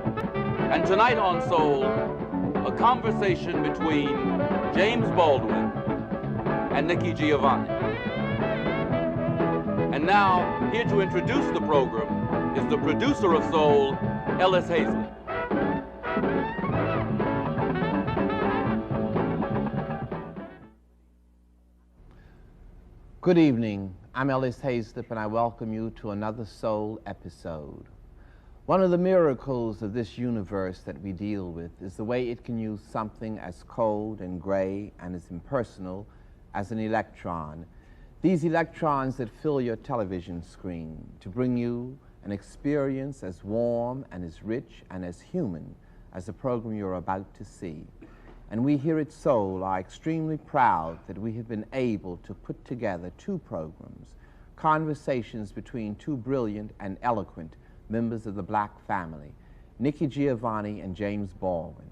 And tonight on Soul, a conversation between James Baldwin and Nikki Giovanni. And now, here to introduce the program is the producer of Soul, Ellis Hazlett. Good evening. I'm Ellis Hazlett, and I welcome you to another Soul episode. One of the miracles of this universe that we deal with is the way it can use something as cold and gray and as impersonal as an electron. These electrons that fill your television screen to bring you an experience as warm and as rich and as human as the program you're about to see. And we here at Soul are extremely proud that we have been able to put together two programs, conversations between two brilliant and eloquent members of the black family, Nikki Giovanni and James Baldwin.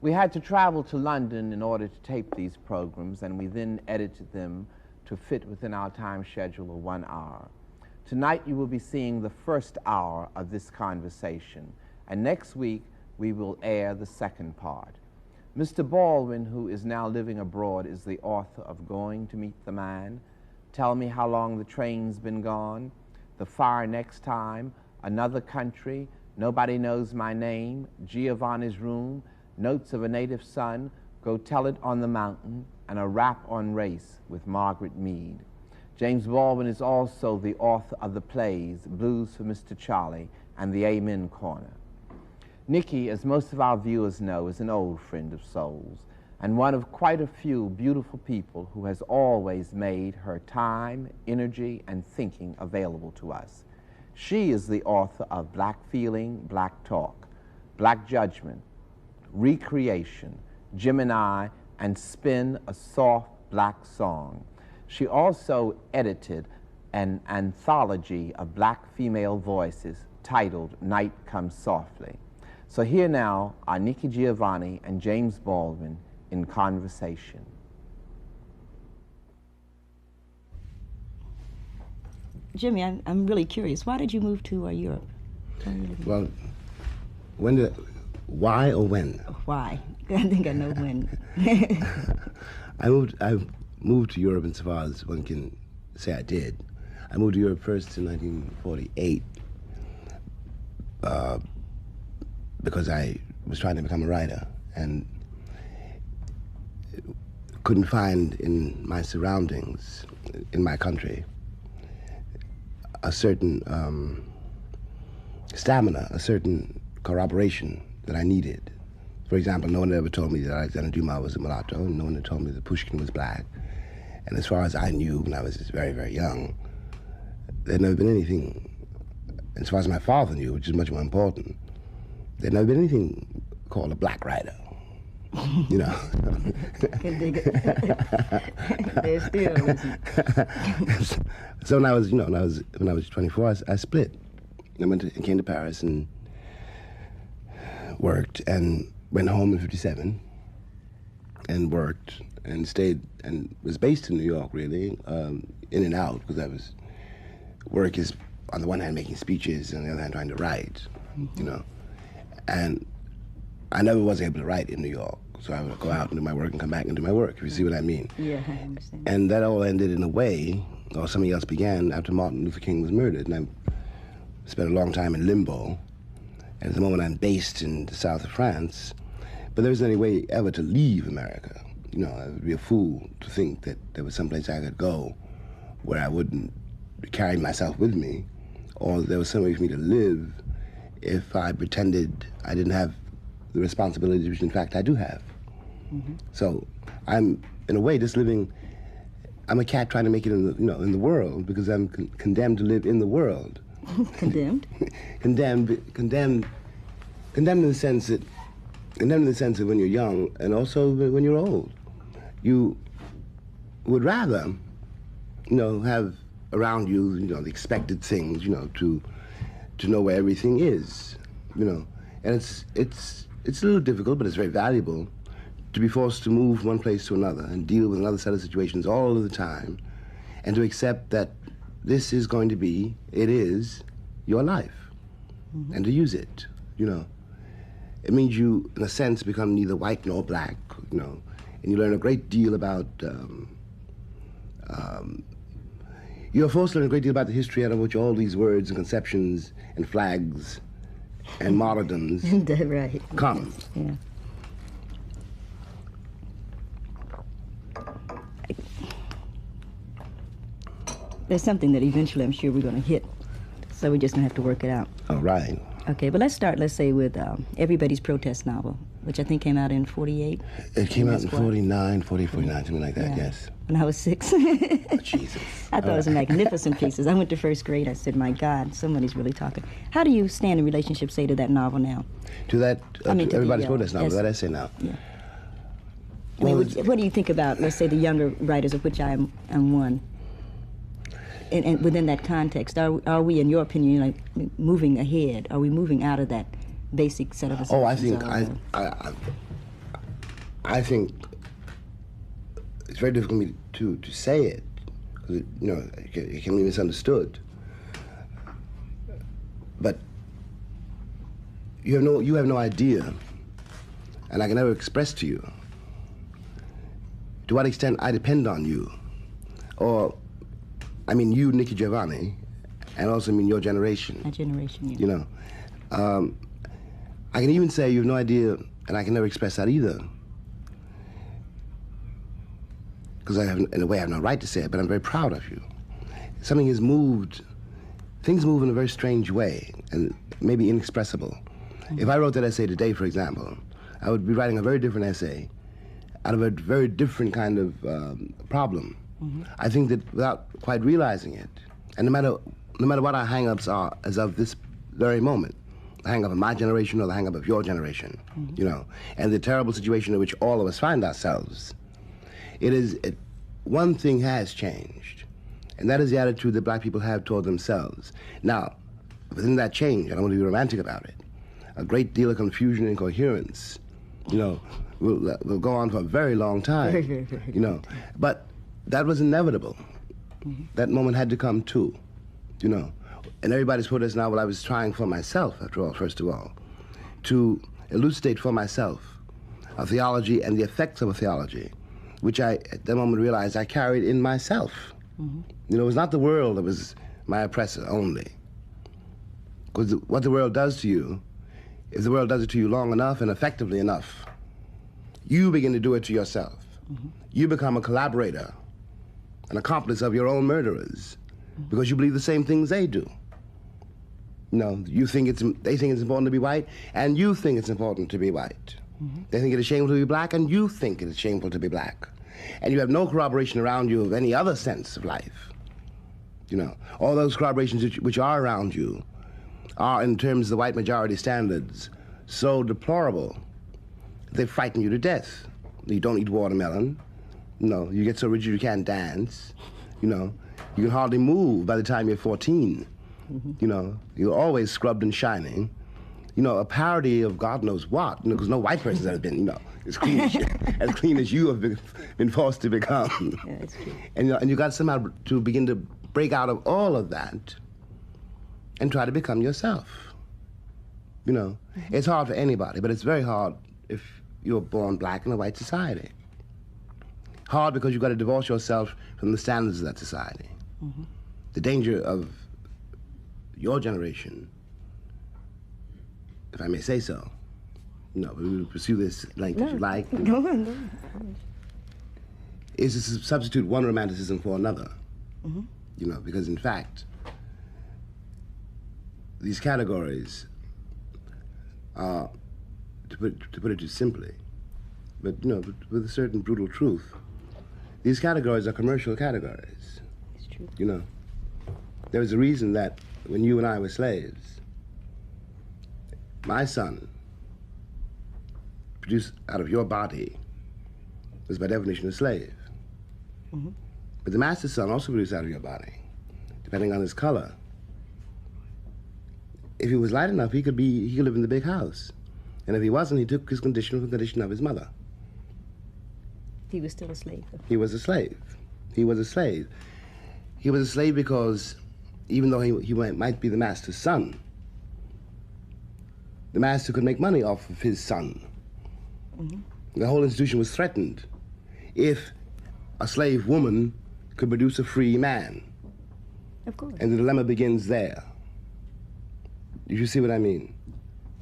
We had to travel to London in order to tape these programs, and we then edited them to fit within our time schedule of 1 hour. Tonight you will be seeing the first hour of this conversation, and next week we will air the second part. Mr. Baldwin, who is now living abroad, is the author of Going to Meet the Man, Tell Me How Long the Train's Been Gone, The Fire Next Time, Another Country, Nobody Knows My Name, Giovanni's Room, Notes of a Native Son, Go Tell It on the Mountain, and A Rap on Race with Margaret Mead. James Baldwin is also the author of the plays Blues for Mr. Charlie and The Amen Corner. Nikki, as most of our viewers know, is an old friend of Soul's and one of quite a few beautiful people who has always made her time, energy, and thinking available to us. She is the author of Black Feeling, Black Talk, Black Judgment, Recreation, Gemini, and Spin a Soft Black Song. She also edited an anthology of black female voices titled Night Comes Softly. So here now are Nikki Giovanni and James Baldwin in conversation. Jimmy, I'm really curious. Why did you move to Europe? Well, why or when? Why? I think I know when. I moved to Europe insofar as one can say I did. I moved to Europe first in 1948 because I was trying to become a writer and couldn't find in my surroundings, in my country, a certain stamina, a certain corroboration that I needed. For example, no one ever told me that Alexander Dumas was a mulatto, and no one had told me that Pushkin was black. And as far as I knew when I was very, very young, there had never been anything, as far as my father knew, which is much more important, there had never been anything called a black writer. You know. Can dig it. There still isn't. So when I was 24, I split. I came to Paris and worked and went home in 57 and worked and stayed and was based in New York, really, in and out, because work is on the one hand making speeches and on the other hand trying to write, you know. And I never was able to write in New York, so I would go out and do my work and come back and do my work, if you see what I mean. Yeah, I understand. And that all ended in a way, or something else began, after Martin Luther King was murdered. And I spent a long time in limbo. And at the moment I'm based in the south of France, but there wasn't any way ever to leave America. You know, I would be a fool to think that there was someplace I could go where I wouldn't carry myself with me, or there was some way for me to live if I pretended I didn't have the responsibilities which in fact I do have. Mm-hmm. So I'm, in a way, just living, I'm a cat trying to make it in the world, because I'm condemned to live in the world. Condemned? Condemned in the sense that when you're young and also when you're old, you would rather, have around you, the expected things, to know where everything is, and it's a little difficult, but it's very valuable to be forced to move one place to another and deal with another set of situations all of the time, and to accept that this is going to be, it is your life, mm-hmm. and to use it, It means you, in a sense, become neither white nor black, you know, and you learn a great deal about, you're forced to learn a great deal about the history out of which all these words and conceptions and flags and martyrdoms Right. come. Yeah. There's something that eventually I'm sure we're going to hit, so we're just going to have to work it out. All right. Okay, but let's start, let's say, with Everybody's Protest novel, which I think came out in 48. It came out in Squad. 49, 49, something like that, Yeah. yes. When I was 6. Oh, Jesus. I thought it was a magnificent piece. As I went to first grade, I said, my God, somebody's really talking. How do you stand in relationship, say, to that novel now? To that, I mean, to to Everybody's the, Protest novel, yes. that essay now. Yeah. I Well, mean, what do you think about, let's say, the younger writers, of which I am one? And within that context, are we, in your opinion, like moving ahead? Are we moving out of that basic set of assumptions? oh, I think, or- I think it's very difficult for me to say it, because you know, it can be misunderstood. But you have no idea, and I can never express to you to what extent I depend on you, or I mean you, Nikki Giovanni, and also I mean your generation. That generation, yeah. You know, I can even say you have no idea, and I can never express that either, because in a way I have no right to say it, but I'm very proud of you. Something has moved, things move in a very strange way, and maybe inexpressible. Mm-hmm. If I wrote that essay today, for example, I would be writing a very different essay out of a very different kind of problem. Mm-hmm. I think that without quite realizing it, and no matter what our hang-ups are as of this very moment, the hang-up of my generation or the hang-up of your generation, mm-hmm. you know, and the terrible situation in which all of us find ourselves, one thing has changed, and that is the attitude that black people have toward themselves. Now, within that change, I don't want to be romantic about it, a great deal of confusion and incoherence, you know, will go on for a very long time, you know, but that was inevitable. Mm-hmm. That moment had to come too, you know. And Everybody's Protest novel, I was trying for myself, after all, first of all, to elucidate for myself a theology and the effects of a theology, which I, at that moment, realized I carried in myself. Mm-hmm. You know, it was not the world that was my oppressor only. Because what the world does to you, if the world does it to you long enough and effectively enough, you begin to do it to yourself. Mm-hmm. You become a collaborator, an accomplice of your own murderers, mm-hmm. because you believe the same things they do. You know, they think it's important to be white, and you think it's important to be white. Mm-hmm. They think it is shameful to be black, and you think it is shameful to be black. And you have no corroboration around you of any other sense of life. You know, all those corroborations which are around you are, in terms of the white majority standards, so deplorable, they frighten you to death. You don't eat watermelon. You know, you get so rigid you can't dance. You know, you can hardly move by the time you're 14. Mm-hmm. You know, you're always scrubbed and shining. You know, a parody of God knows what, you know, because no white person's ever been, you know, as clean as you have been forced to become. Yeah, it's true. And, you know, and you got somehow to begin to break out of all of that and try to become yourself. You know, mm-hmm. It's hard for anybody, but it's very hard if you're born black in a white society. Hard because you've got to divorce yourself from the standards of that society. Mm-hmm. The danger of your generation, if I may say so, no, we will pursue this length if you like. Go on. Is to substitute one romanticism for another. Mm-hmm. You know, because in fact, these categories are, to put it too simply, but you know, with a certain brutal truth, these categories are commercial categories. It's true. You know, there was a reason that when you and I were slaves, my son, produced out of your body, was by definition a slave. Mm-hmm. But the master's son also produced out of your body, depending on his color. If he was light enough, he could live in the big house. And if he wasn't, he took his condition from the condition of his mother. He was still a slave. He was a slave. He was a slave. He was a slave because even though he might be the master's son, the master could make money off of his son. The whole institution was threatened if a slave woman could produce a free man. Of course. And the dilemma begins there. You see what I mean?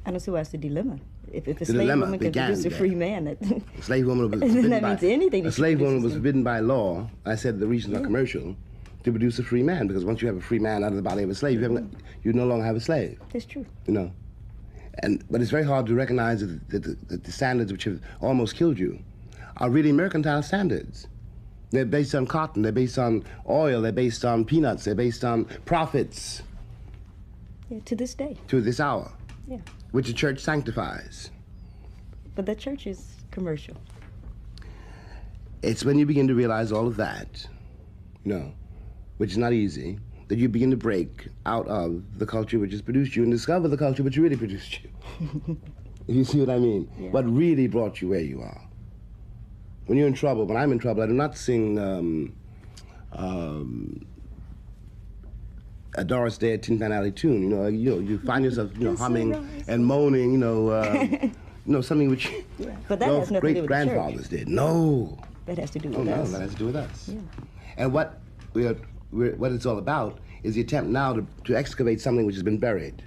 I don't see why it's a dilemma. If a The slave dilemma woman can began produce a there. free man, that, A slave woman was forbidden that by, means anything. a slave woman was forbidden by law, I said the reasons are commercial, to produce a free man, because once you have a free man out of the body of a slave, you no longer have a slave. That's true. You know? But it's very hard to recognize that the standards which have almost killed you are really mercantile standards. They're based on cotton, they're based on oil, they're based on peanuts, they're based on profits. Yeah, to this day. To this hour. Yeah. Which the church sanctifies. But the church is commercial. It's when you begin to realize all of that, which is not easy, that you begin to break out of the culture which has produced you and discover the culture which really produced you. If you see what I mean? Yeah. What really brought you where you are. When you're in trouble, when I'm in trouble, I do not sing a Doris Day Tin Pan Alley tune. You find yourself, humming and moaning, something which But that has nothing to do with the church. grandfathers did. No. That has to do with Oh, no, us. that has to do with us. Yeah. And what it's all about is the attempt now to excavate something which has been buried.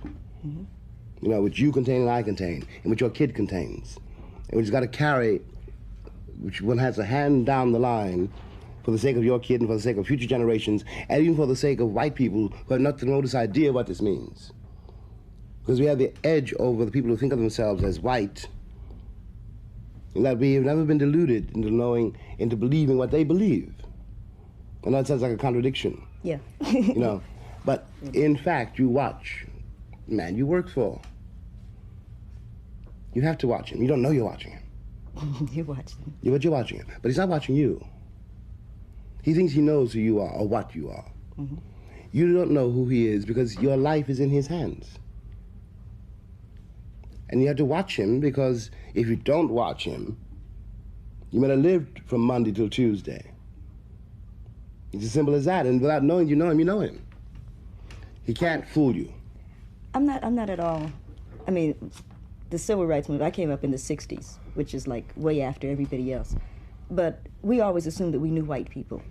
Which you contain and I contain, and which your kid contains, and which has got to carry, which one has to hand down the line for the sake of your kid and for the sake of future generations, and even for the sake of white people who have not the remotest idea what this means. Because we have the edge over the people who think of themselves as white, and that we have never been deluded into believing what they believe. I know it sounds like a contradiction. Yeah. But in fact, you watch the man you work for. You have to watch him. You don't know you're watching him. You watch them. But you're watching him. But he's not watching you. He thinks he knows who you are or what you are. You don't know who he is because your life is in his hands. And you have to watch him because if you don't watch him, you might have lived from Monday till Tuesday. It's as simple as that. And without knowing you know him, you know him. He can't fool you. I'm not at all. I mean, the civil rights movement, I came up in the 60s, which is like way after everybody else. But we always assumed that we knew white people.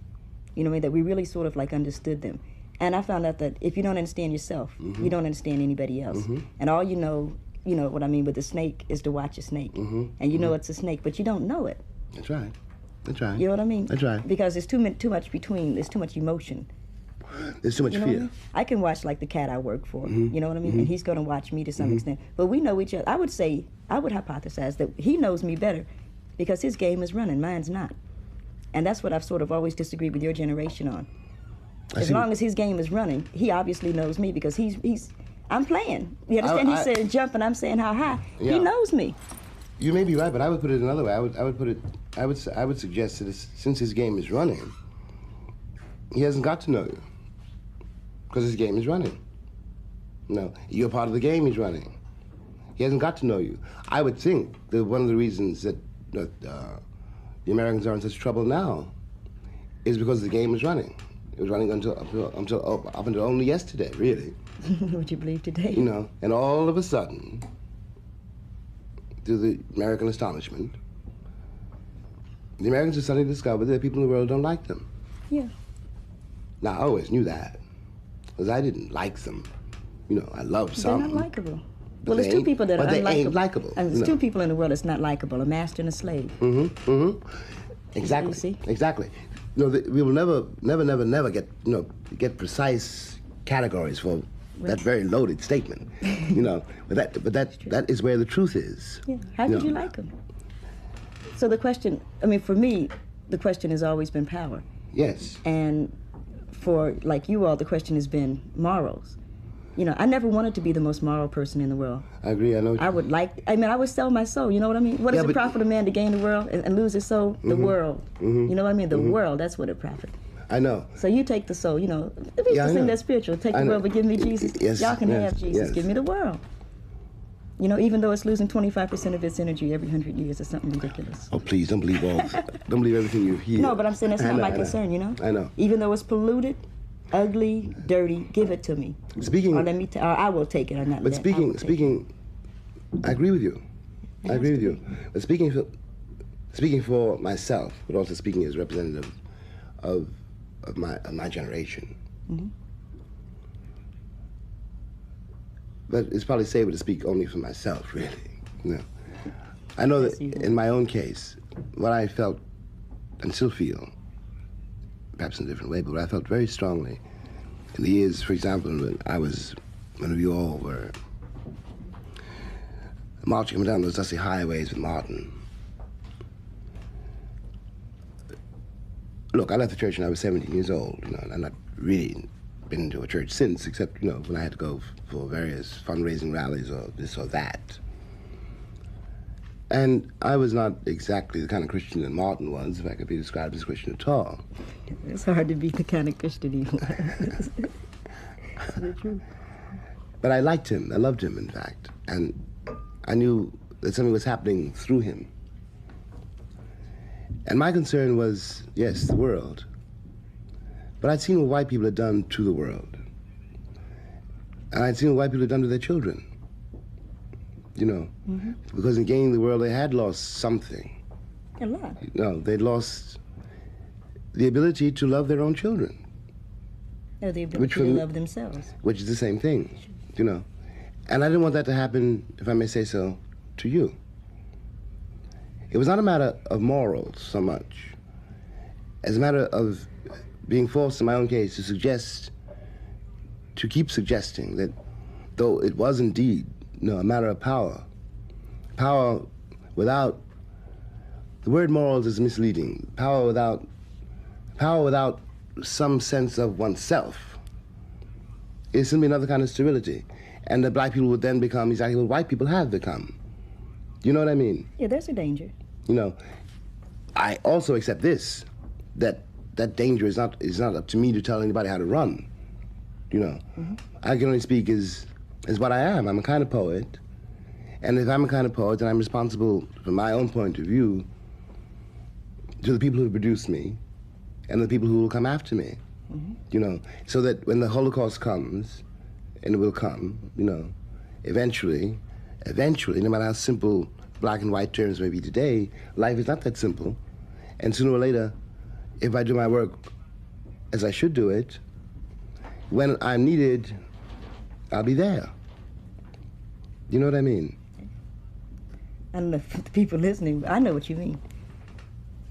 That we really sort of like understood them. And I found out that if you don't understand yourself, you don't understand anybody else. And all you know what I mean with the snake is to watch a snake. And you know it's a snake, but you don't know it. That's right. That's right. You know what I mean? That's right. Because there's too much between, there's too much emotion. There's too much You know fear. what I mean? I can watch like the cat I work for, you know what I mean? And he's going to watch me to some extent. But we know each other. I would hypothesize that he knows me better because his game is running, mine's not. And that's what I've sort of always disagreed with your generation on. As long as his game is running, he obviously knows me because I'm playing. You understand? He's saying jump and I'm saying how high. Yeah. He knows me. You may be right, but I would put it another way. I would suggest that since his game is running, he hasn't got to know you. Because his game is running. You're part of the game he's running. He hasn't got to know you. I would think that one of the reasons that the Americans are in such trouble now is because the game is running. It was running up until only yesterday, really. Would you believe today? And all of a sudden, to the American astonishment, the Americans have suddenly discovered that people in the world don't like them. Yeah. Now, I always knew that, because I didn't like them. I love some. They're not likable. Well, there's two people that are unlikable. But they ain't likable. And there's two people in the world that's not likable, a master and a slave. Exactly. You see? Exactly. We will never get precise categories for that very loaded statement. But that is where the truth is. Yeah. How did you like them? So the question, for me, the question has always been power. Yes. And for like you all, the question has been morals. I never wanted to be the most moral person in the world. I agree. I know. I would sell my soul. You know what I mean? What does it profit a man to gain the world and lose his soul? The world. You know what I mean? The world. That's what it profits. I know. So you take the soul. The people think that's spiritual. Take the world, but give me Jesus. Yes, Y'all can have Jesus. Yes. Give me the world. Even though it's losing 25% of its energy every 100 years or something ridiculous. Oh, please, don't believe don't believe everything you hear. No, but I'm saying that's not my concern, I know. Even though it's polluted, ugly, dirty, give it to me. Speaking... Or I will take it or not. But speaking I agree with you. I agree with you. But speaking for myself, but also speaking as representative of my generation. Mm-hmm. But it's probably safer to speak only for myself, really. You know, I know that in my own case, what I felt and still feel, perhaps in a different way, but what I felt very strongly in the years, for example, when we all were marching down those dusty highways with Martin. Look, I left the church when I was 17 years old, you know, and I've not really been to a church since, except, you know, when I had to go for various fundraising rallies or this or that. And I was not exactly the kind of Christian that Martin was, if I could be described as Christian at all. It's hard to be the kind of Christian he was. But I liked him. I loved him, in fact. And I knew that something was happening through him. And my concern was, yes, the world. But I'd seen what white people had done to the world. And I'd seen what white people had done to their children. You know, mm-hmm. Because in gaining the world, they had lost something. A lot. No, they'd lost the ability to love their own children. Or the ability to love themselves. Which is the same thing, you know. And I didn't want that to happen, if I may say so, to you. It was not a matter of morals so much as a matter of being forced, in my own case, to keep suggesting that though it was indeed, you know, a matter of power without, the word morals is misleading. Power without some sense of oneself is simply another kind of sterility. And that black people would then become exactly what white people have become. You know what I mean? Yeah, there's a danger. You know, I also accept this, that danger is not up to me to tell anybody how to run. You know, mm-hmm. I can only speak as what I am. I'm a kind of poet. And if I'm a kind of poet, then I'm responsible, from my own point of view, to the people who produced me and the people who will come after me. Mm-hmm. You know, so that when the Holocaust comes, and it will come, you know, eventually, no matter how simple black and white terms may be today, life is not that simple. And sooner or later, if I do my work as I should do it, when I'm needed, I'll be there. You know what I mean? I don't know if the people listening, but I know what you mean.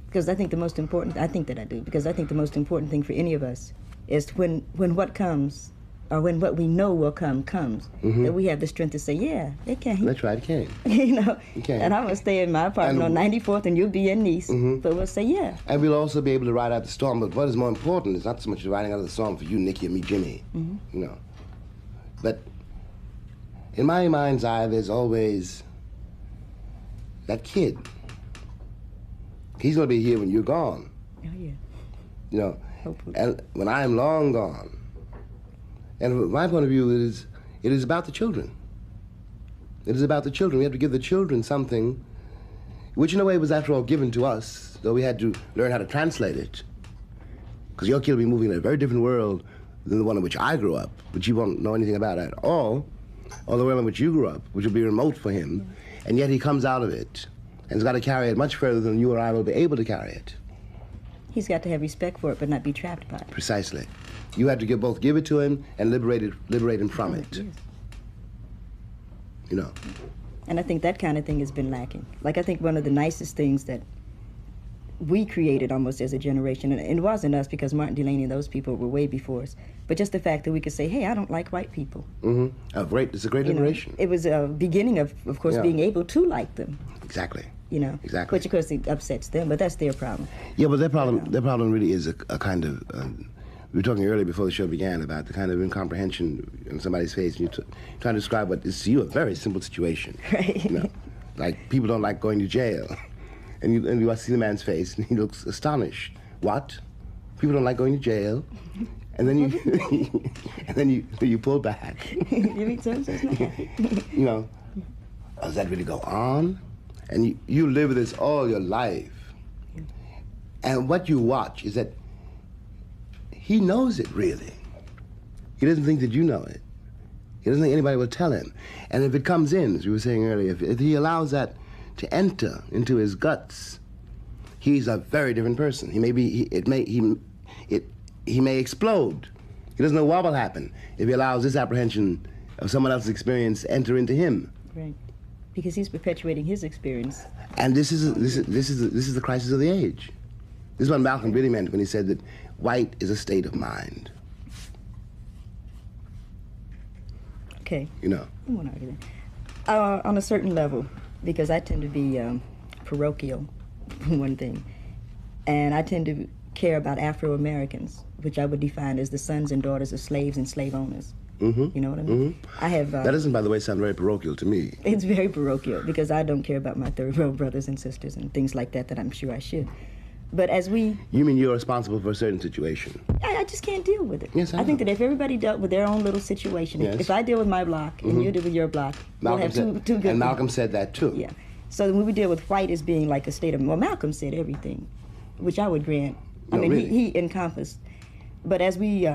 Because I think the most important, because I think the most important thing for any of us is when what comes, or when what we know will come comes, mm-hmm. that we have the strength to say, yeah, it came. That's right, it came. You know, it came. And I'm going to stay in my apartment on 94th and you'll be in Nice, mm-hmm. but we'll say, yeah. And we'll also be able to ride out the storm, but what is more important is not so much the riding out of the storm for you, Nikki, and me, Jimmy, mm-hmm. you know. But in my mind's eye, there's always that kid. He's going to be here when you're gone. Oh, yeah. You know, hopefully. And when I am long gone. And from my point of view, it is about the children. It is about the children. We have to give the children something, which in a way was, after all, given to us, though we had to learn how to translate it. Because your kid will be moving in a very different world than the one in which I grew up, which you won't know anything about at all, or the world in which you grew up, which will be remote for him, and yet he comes out of it, and he's got to carry it much further than you or I will be able to carry it. He's got to have respect for it, but not be trapped by it. Precisely. You have to both give it to him and liberate him from it. Yes. You know. And I think that kind of thing has been lacking. Like, I think one of the nicest things that we created almost as a generation, and it wasn't us because Martin Delaney and those people were way before us, but just the fact that we could say, hey, I don't like white people. Mm-hmm. It's a great liberation. Know, it was a beginning of course, being able to like them. Exactly. You know, exactly. Which of course it upsets them, but that's their problem. Yeah, but their problem really is a kind of. We were talking earlier before the show began about the kind of incomprehension in somebody's face, and you're trying to describe what is to you a very simple situation. Right. You know, like people don't like going to jail, and you see the man's face, and he looks astonished. What? People don't like going to jail, and then you pull back. You mean so-and-so's not happy. You know, does that really go on? And you live with this all your life. And what you watch is that he knows it, really. He doesn't think that you know it. He doesn't think anybody will tell him. And if it comes in, as we were saying earlier, if he allows that to enter into his guts, he's a very different person. He may be, he may explode. He doesn't know what will happen if he allows this apprehension of someone else's experience to enter into him. Right. Because he's perpetuating his experience. And this is the crisis of the age. This is what Malcolm really meant when he said that white is a state of mind. Okay. You know. I won't argue that. On a certain level, because I tend to be parochial, for one thing, and I tend to care about Afro-Americans, which I would define as the sons and daughters of slaves and slave owners. Mm-hmm. You know what I mean? Mm-hmm. I have. That doesn't, by the way, sound very parochial to me. It's very parochial because I don't care about my third-row brothers and sisters and things like that I'm sure I should. But as we... You mean you're responsible for a certain situation? I just can't deal with it. Yes, I think know. that if everybody dealt with their own little situation, Yes. if I deal with my block and you deal with your block, we'll have two good... And Malcolm said that too. Yeah. So when we deal with white as being like a state of... Well, Malcolm said everything, which I would grant. No, I mean, really? he encompassed. But as we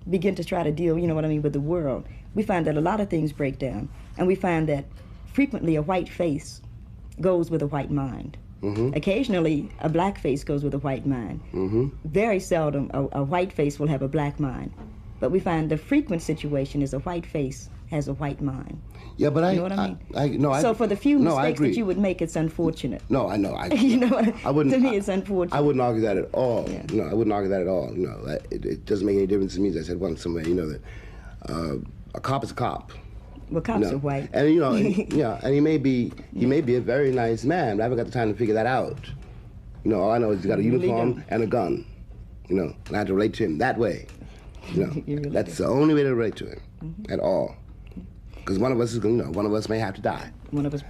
begin to try to deal, you know what I mean, with the world, we find that a lot of things break down. And we find that frequently a white face goes with a white mind. Mm-hmm. Occasionally, a black face goes with a white mind. Mm-hmm. Very seldom, a white face will have a black mind. But we find the frequent situation is a white face has a white mind. Yeah, but You know what I mean? No, So for the few no, I mistakes that agree. you would make, it's unfortunate. No, I know. You know, I wouldn't. to me, it's unfortunate. I wouldn't argue that at all. Yeah. No, I wouldn't argue that at all. No, it doesn't make any difference to me. As I said once somewhere, you know, that a cop is a cop. Well, cops No. are white. And you know, and he may be a very nice man, but I haven't got the time to figure that out. You know, all I know is he's got a You really uniform don't. and a gun. You know, and I have to relate to him that way. You know, You really that's do. the only way to relate to him at all. Because one of us is going, you know, one of us may have to die. One of us,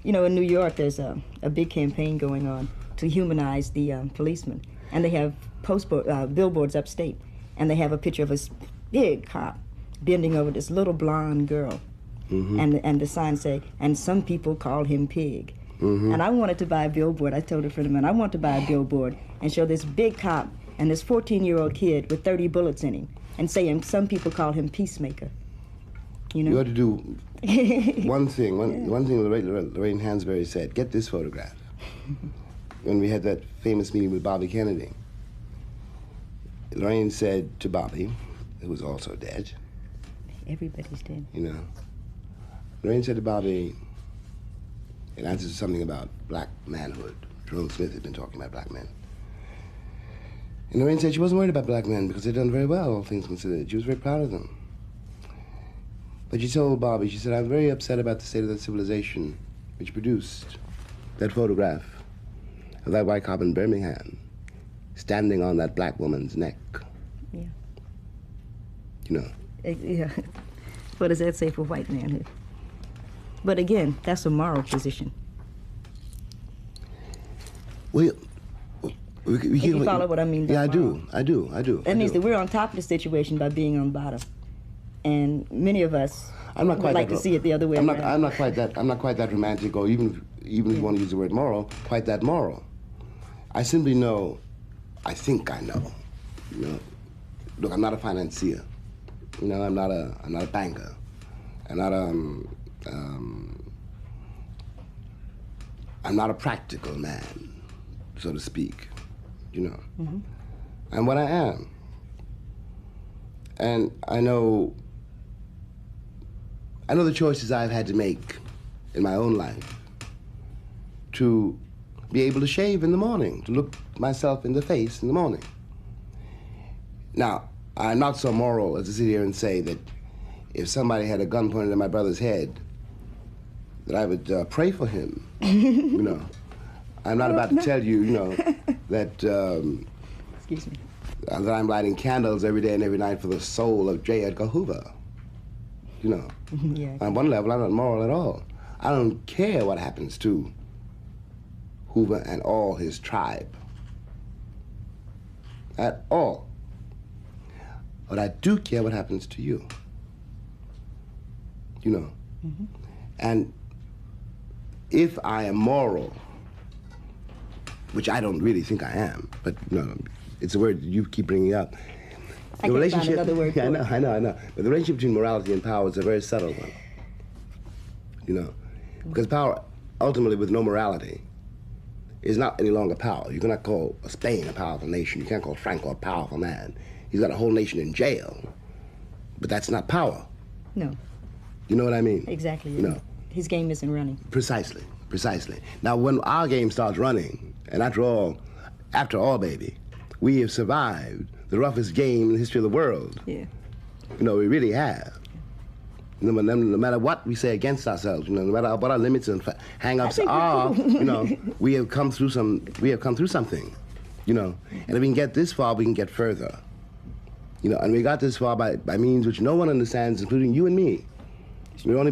you know, in New York, there's a big campaign going on to humanize the policeman, and they have billboards upstate, and they have a picture of a big cop bending over this little blonde girl, and the sign say, and some people call him Pig. And I wanted to buy a billboard. I told a friend of mine, I want to buy a billboard and show this big cop and this 14-year-old kid with 30 bullets in him, and saying some people call him Peacemaker. You know? You ought to do one thing. One thing Lorraine Hansberry said. Get this photograph. When we had that famous meeting with Bobby Kennedy, Lorraine said to Bobby, who was also dead, Everybody's dead. you know, Lorraine said to Bobby, in answer to something about black manhood. Jerome Smith had been talking about black men. And Lorraine said she wasn't worried about black men because they'd done very well, all things considered. She was very proud of them. But she told Bobby, she said, I'm very upset about the state of that civilization which produced that photograph of that white cop in Birmingham standing on that black woman's neck. Yeah. You know. Yeah. What does that say for white manhood? But again, that's a moral position. Well, we If you follow what I mean by yeah, moral. I do. That means that we're on top of the situation by being on bottom. And many of us I'm not would quite like that to see it the other way I'm around. not quite that romantic, or even if you want to use the word moral, quite that moral. I simply know, I think I know. You know, look, I'm not a financier. You know, I'm not a banker. I'm not a practical man, so to speak. You know, and what I am. And I know the choices I've had to make in my own life to be able to shave in the morning, to look myself in the face in the morning. Now, I'm not so moral as to sit here and say that if somebody had a gun pointed at my brother's head, that I would pray for him. You know, I'm not about to tell you, you know, that Excuse me. that I'm lighting candles every day and every night for the soul of J. Edgar Hoover. You know, Yeah. on one level, I'm not moral at all. I don't care what happens to Hoover and all his tribe. At all. But I do care what happens to you. You know. And if I am moral, which I don't really think I am, but no, it's a word you keep bringing up. I can't find another word for I know, it. I know. But the relationship between morality and power is a very subtle one. You know, because power, ultimately, with no morality, is not any longer power. You cannot call Spain a powerful nation. You can't call Franco a powerful man. He's got a whole nation in jail. But that's not power. No. You know what I mean? Exactly. You know. His game isn't running. Precisely, precisely. Now, when our game starts running, and after all, baby, we have survived the roughest game in the history of the world. Yeah. You know, we really have. No matter what we say against ourselves, you know, no matter what our limits and hang-ups are, you know, we have come through something, you know. And if we can get this far, we can get further. You know, and we got this far by means which no one understands, including you and me. We're only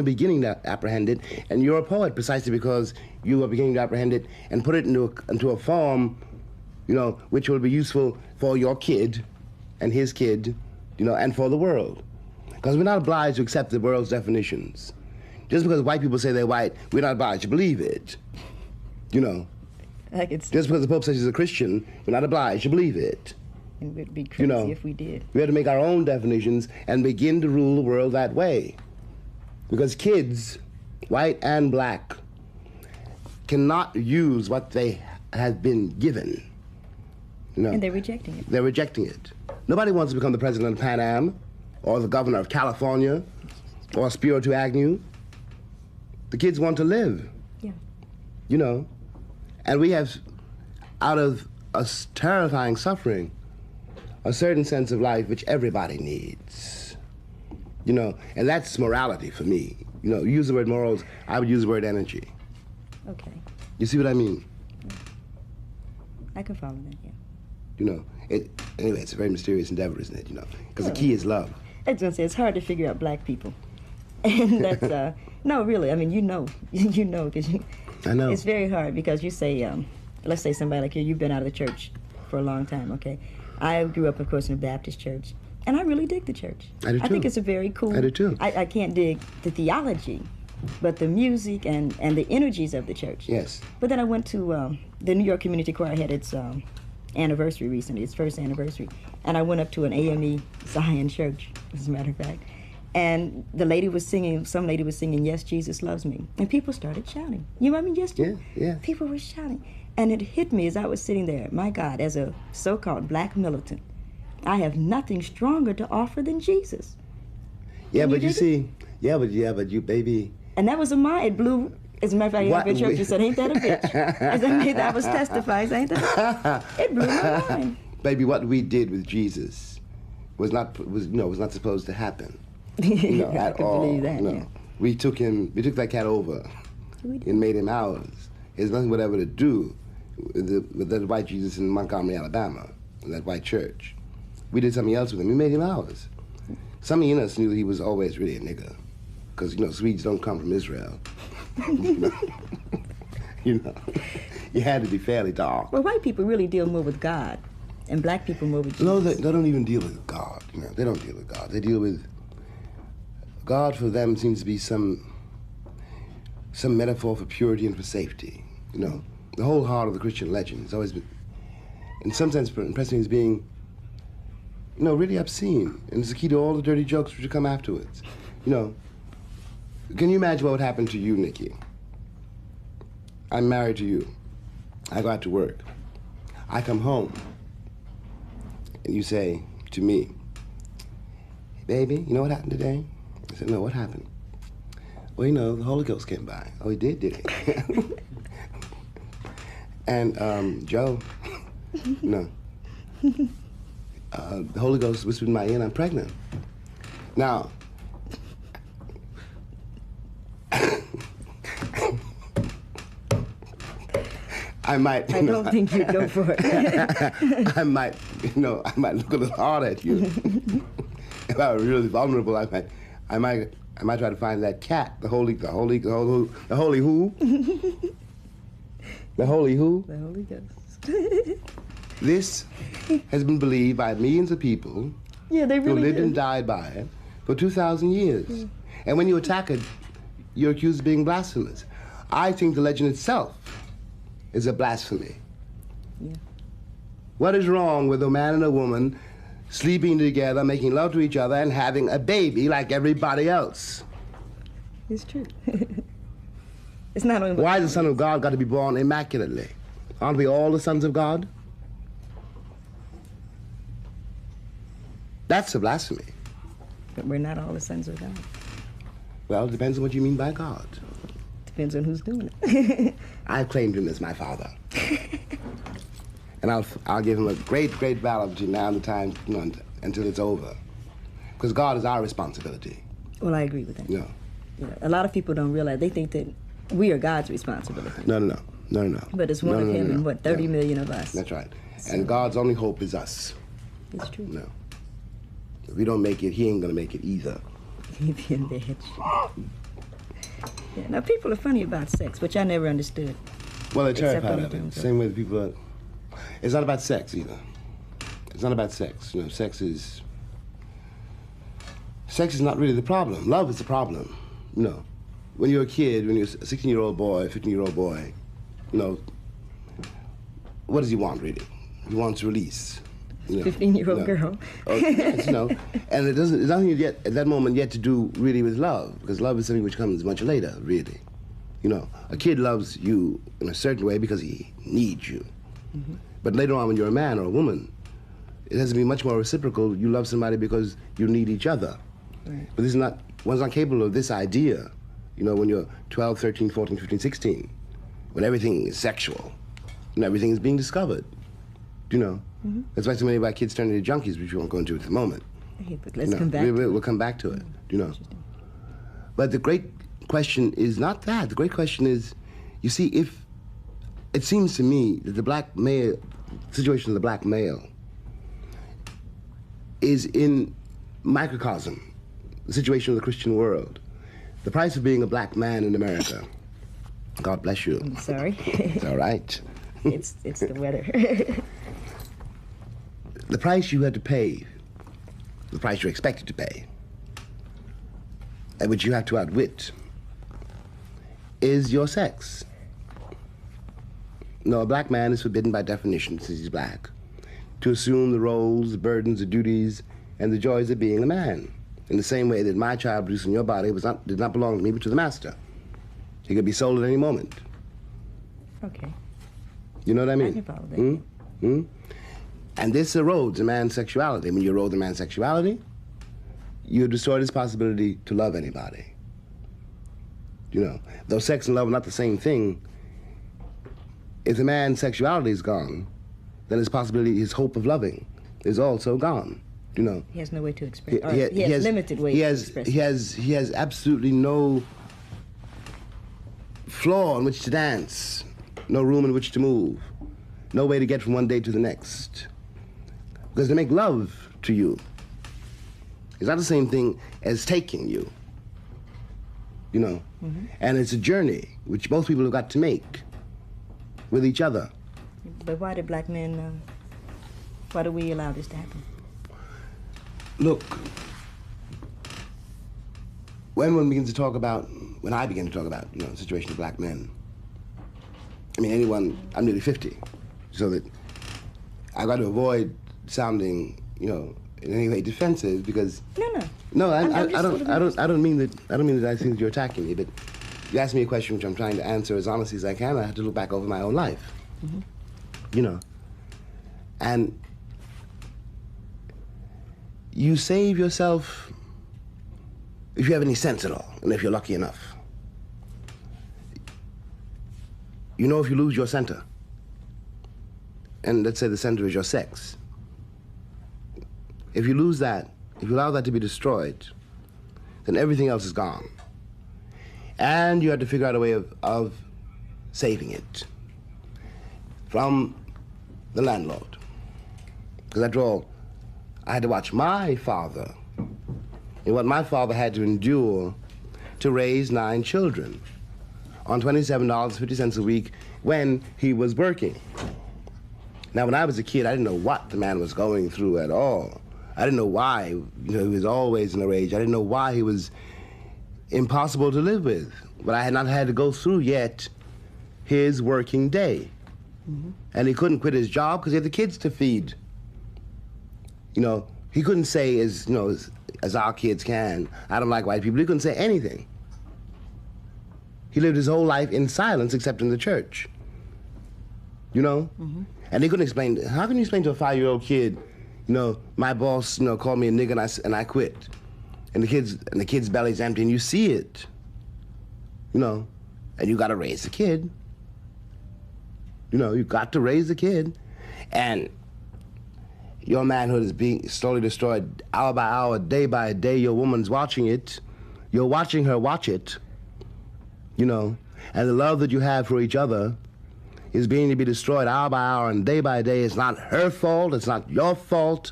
beginning to apprehend it, and you're a poet precisely because you are beginning to apprehend it and put it into a form, you know, which will be useful for your kid and his kid, you know, and for the world. Because we're not obliged to accept the world's definitions. Just because white people say they're white, we're not obliged to believe it. You know. Just because the Pope says he's a Christian, we're not obliged to believe it. And we'd be crazy, you know, if we did. We have to make our own definitions and begin to rule the world that way. Because kids, white and black, cannot use what they have been given. You know. And they're rejecting it. They're rejecting it. Nobody wants to become the president of Pan Am, or the governor of California, or Spiro Agnew. The kids want to live. Yeah. You know. And we have, out of a terrifying suffering, a certain sense of life which everybody needs. You know, and that's morality for me. You know, you use the word morals, I would use the word energy. Okay. You see what I mean? I can follow that, yeah. You know, anyway, it's a very mysterious endeavor, isn't it? You know, because the key is love. I was gonna say, it's hard to figure out black people. And that's, no, really, I mean, you know, because I know. It's very hard because you say, let's say somebody like you've been out of the church for a long time, okay? I grew up, of course, in a Baptist church, and I really dig the church. I do too. I think it's a very cool. I do too. I can't dig the theology, but the music and the energies of the church. Yes. But then I went to the New York Community Choir had its anniversary recently, its first anniversary, and I went up to an AME Zion church, as a matter of fact, and some lady was singing, "Yes, Jesus Loves Me," and people started shouting. You know what I mean? Yes, Jesus. Yeah. People were shouting. And it hit me as I was sitting there, my God, as a so-called black militant, I have nothing stronger to offer than Jesus. Yeah, but you see, but you, baby. And that was it blew, as a matter of fact, in church and said, ain't that a bitch? I was testifying, ain't that? It blew my mind. Baby, what we did with Jesus was not supposed to happen. You know, at all. Believe that, no. yeah. We took that cat over and made him ours. There's nothing whatever to do with that white Jesus in Montgomery, Alabama, in that white church. We did something else with him. We made him ours. Some in us knew he was always really a nigger, because, you know, Swedes don't come from Israel. You know, you had to be fairly dark. Well, white people really deal more with God, and black people more with Jesus. No, they don't even deal with God. You know, they don't deal with God. They deal with God. For them seems to be some metaphor for purity and for safety. You know, the whole heart of the Christian legend has always been, in some sense, impressing as being, you know, really obscene. And it's the key to all the dirty jokes which come afterwards. You know, can you imagine what would happen to you, Nikki? I'm married to you. I go out to work. I come home. And you say to me, "Baby, you know what happened today?" I said, "No, what happened?" "Well, you know, the Holy Ghost came by." "Oh, he did he?" And Joe, no. The Holy Ghost whispered in my ear, "I'm pregnant." Now, I might. I don't think you'd go for it. I might look a little hard at you. If I were really vulnerable, I might try to find that cat, the holy who? The holy who? The Holy Ghost. This has been believed by millions of people Yeah, they really who lived do. and died by it for 2,000 years. Yeah. And when you attack it, you're accused of being blasphemous. I think the legend itself is a blasphemy. Yeah. What is wrong with a man and a woman sleeping together, making love to each other, and having a baby like everybody else. It's true. It's not only. Why has the Son of God got to be born immaculately? Aren't we all the sons of God? That's a blasphemy. But we're not all the sons of God. Well, it depends on what you mean by God. Depends on who's doing it. I've claimed him as my father. And I'll give him a great, great valor between now and the time, until it's over. Because God is our responsibility. Well, I agree with that. Yeah. A lot of people don't realize, they think that we are God's responsibility. No. But it's one of him and what, 30 million of us. That's right. So, and God's only hope is us. It's true. No. If we don't make it, he ain't gonna make it either. He'd be in bed. Yeah, now people are funny about sex, which I never understood. Well, they're terrified of it. Same way the people are. It's not about sex either. It's not about sex. Sex is not really the problem. Love is the problem. When you're a kid, when you're a 16-year-old boy, 15-year-old boy, what does he want really? He wants release. 15-year-old girl. Yes, and there's nothing yet at that moment yet to do really with love, because love is something which comes much later, really. A kid loves you in a certain way because he needs you. Mm-hmm. But later on, when you're a man or a woman, it has to be much more reciprocal. You love somebody because you need each other. Right. But one's not capable of this idea, when you're 12, 13, 14, 15, 16, when everything is sexual, and everything is being discovered. Mm-hmm. That's why so many of our kids turn into junkies, which we won't go into at the moment. Hey, but let's come back. We'll come back to it, But the great question is not that. The great question is, you see, if it seems to me that the black male, situation of the black male is in microcosm, the situation of the Christian world. The price of being a black man in America. God bless you. I'm sorry. It's all right. It's the weather. The price you had to pay, the price you're expected to pay, and which you have to outwit, is your sex. No, a black man is forbidden by definition, since he's black, to assume the roles, the burdens, the duties, and the joys of being a man. In the same way that my child produced in your body did not belong to me, but to the master. He could be sold at any moment. Okay. You know what I mean? I can follow that. And this erodes a man's sexuality. When you erode a man's sexuality, you destroy his possibility to love anybody. Though sex and love are not the same thing, if the man's sexuality is gone, then his possibility, his hope of loving is also gone. He has no way to express. He has limited ways to express. He has absolutely no floor on which to dance, no room in which to move, no way to get from one day to the next. Because to make love to you is not the same thing as taking you. Mm-hmm. And it's a journey which both people have got to make with each other. But why do black men? Why do we allow this to happen? Look, when I begin to talk about the situation of black men, I'm nearly 50, so that I've got to avoid sounding, in any way defensive, because no, I don't mean that I think that you're attacking me, but you asked me a question which I'm trying to answer as honestly as I can. I have to look back over my own life, and you save yourself if you have any sense at all, and if you're lucky enough. If you lose your center, and let's say the center is your sex, if you lose that, if you allow that to be destroyed, then everything else is gone. And you have to figure out a way of saving it from the landlord. Because after all, I had to watch my father and what my father had to endure to raise 9 children on $27.50 a week when he was working. Now, when I was a kid, I didn't know what the man was going through at all. I didn't know why he was always in a rage. I didn't know why he was impossible to live with. But I had not had to go through yet his working day. Mm-hmm. And he couldn't quit his job because he had the kids to feed. He couldn't say, as you know, as our kids can, I don't like white people. He couldn't say anything. He lived his whole life in silence, except in the church. You know? Mm-hmm. And he couldn't explain. How can you explain to a 5-year-old kid, you know, my boss, you know, called me a nigger and I quit, and the kid's belly's empty, and you see it, you know, and you got to raise the kid. You know, you got to raise the kid, and your manhood is being slowly destroyed hour by hour, day by day. Your woman's watching it. You're watching her watch it, you know, and the love that you have for each other is being to be destroyed hour by hour and day by day. It's not her fault, it's not your fault,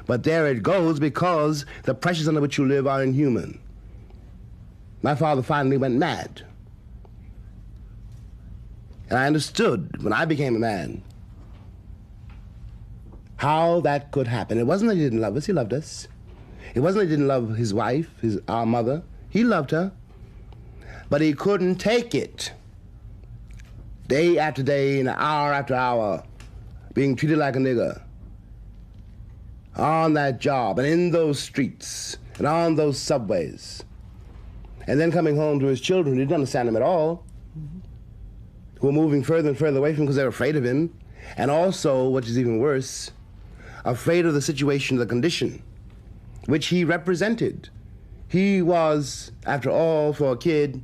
but there it goes because the pressures under which you live are inhuman. My father finally went mad. And I understood when I became a man how that could happen. It wasn't that he didn't love us, he loved us. It wasn't that he didn't love his wife, our mother. He loved her. But he couldn't take it. Day after day and hour after hour, being treated like a nigger. On that job and in those streets and on those subways. And then coming home to his children who didn't understand him at all, who were moving further and further away from him because they were afraid of him. And also, which is even worse, afraid of the situation, the condition, which he represented. He was, after all, for a kid,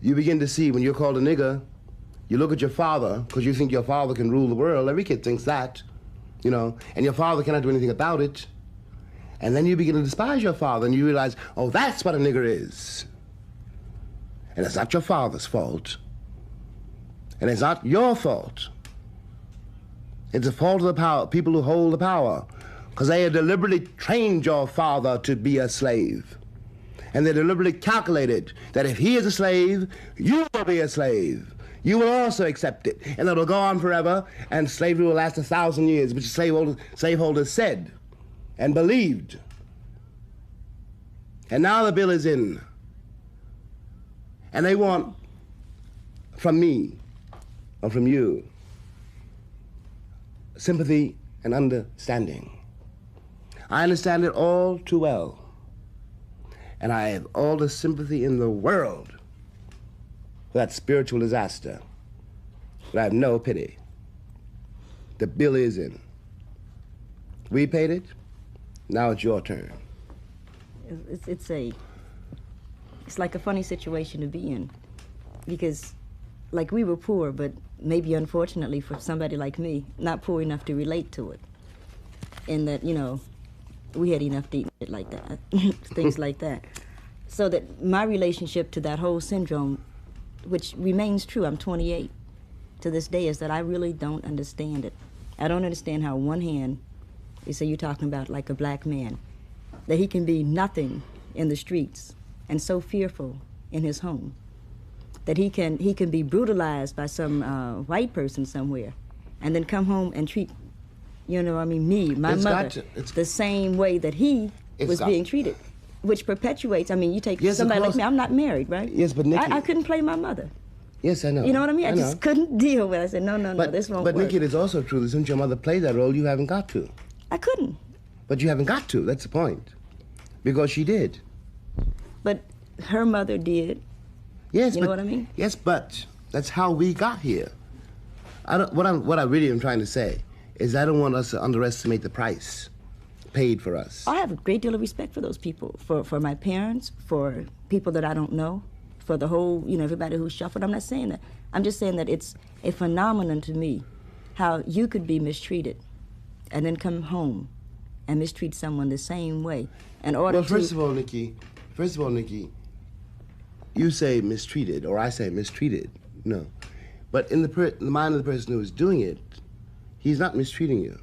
you begin to see when you're called a nigger, you look at your father, because you think your father can rule the world. Every kid thinks that, you know, and your father cannot do anything about it. And then you begin to despise your father, and you realize, oh, that's what a nigger is. And it's not your father's fault. And it's not your fault. It's the fault of the people who hold the power, because they have deliberately trained your father to be a slave. And they deliberately calculated that if he is a slave, you will be a slave. You will also accept it, and it'll go on forever, and slavery will last 1,000 years, which slaveholders said and believed. And now the bill is in, and they want from me, or from you, sympathy and understanding. I understand it all too well, and I have all the sympathy in the world for that spiritual disaster, but I have no pity. The bill is in. We paid it, now it's your turn. It's like a funny situation to be in, because like we were poor, but maybe unfortunately for somebody like me, not poor enough to relate to it. In that, you know, we had enough to eat it like that, things like that. So that my relationship to that whole syndrome, which remains true, I'm 28 to this day, is that I really don't understand it. I don't understand how on one hand, you say you're talking about like a black man, that he can be nothing in the streets and so fearful in his home, that he can be brutalized by some white person somewhere, and then come home and treat, you know, I mean, me, my mother, the same way that he was being treated, which perpetuates. I mean, you take somebody like me. I'm not married, right? Yes, but Nikki, I couldn't play my mother. Yes, I know. You know what I mean? I just couldn't deal with it. I said, no, this won't work. But Nikki, it is also true that since your mother played that role, you haven't got to. I couldn't. But you haven't got to. That's the point. Because she did. But her mother did. Yes, you know what I mean? Yes, but that's how we got here. What I really am trying to say is I don't want us to underestimate the price paid for us. I have a great deal of respect for those people, for my parents, for people that I don't know, for the whole, you know, everybody who's shuffled. I'm not saying that. I'm just saying that it's a phenomenon to me how you could be mistreated and then come home and mistreat someone the same way in order to... First of all, Nikki, you say mistreated, or I say mistreated. No. But in the mind of the person who is doing it, he's not mistreating you.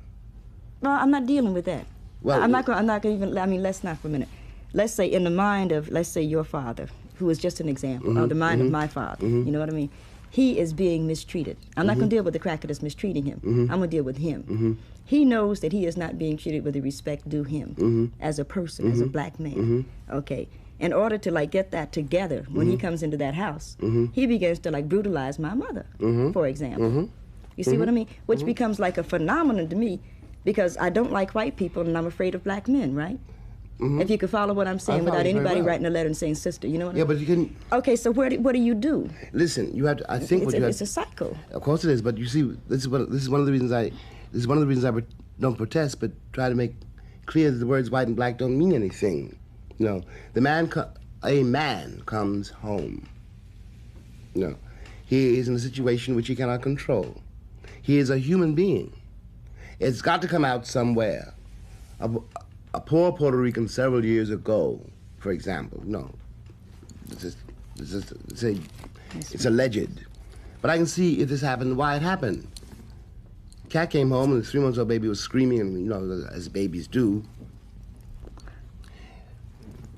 No, I'm not dealing with that. Well, I'm not going to even, I mean, let's not for a minute. Let's say in the mind of, let's say your father, who is just an example, or the mind of my father, you know what I mean? He is being mistreated. I'm not going to deal with the cracker that's mistreating him. I'm going to deal with him. He knows that he is not being treated with the respect due him as a person, as a black man. Okay. In order to like get that together, when he comes into that house, he begins to like brutalize my mother, for example. You see what I mean? Which becomes like a phenomenon to me Because I don't like white people and I'm afraid of black men, right? Mm-hmm. If you could follow what I'm saying I without follow you very anybody well. writing a letter and saying sister, you know what I Yeah, mean? but you can Okay, so what do you do? listen. You have to. I think what you have. It's a cycle. Of course it is, but you see, this is one of the reasons I don't protest, but try to make clear that the words white and black don't mean anything. You know, a man comes home. You know, he is in a situation which he cannot control. He is a human being. It's got to come out somewhere. A poor Puerto Rican several years ago, for example, no, it's alleged. But I can see if this happened, why it happened. Cat came home and the 3-month-old baby was screaming, and you know, as babies do.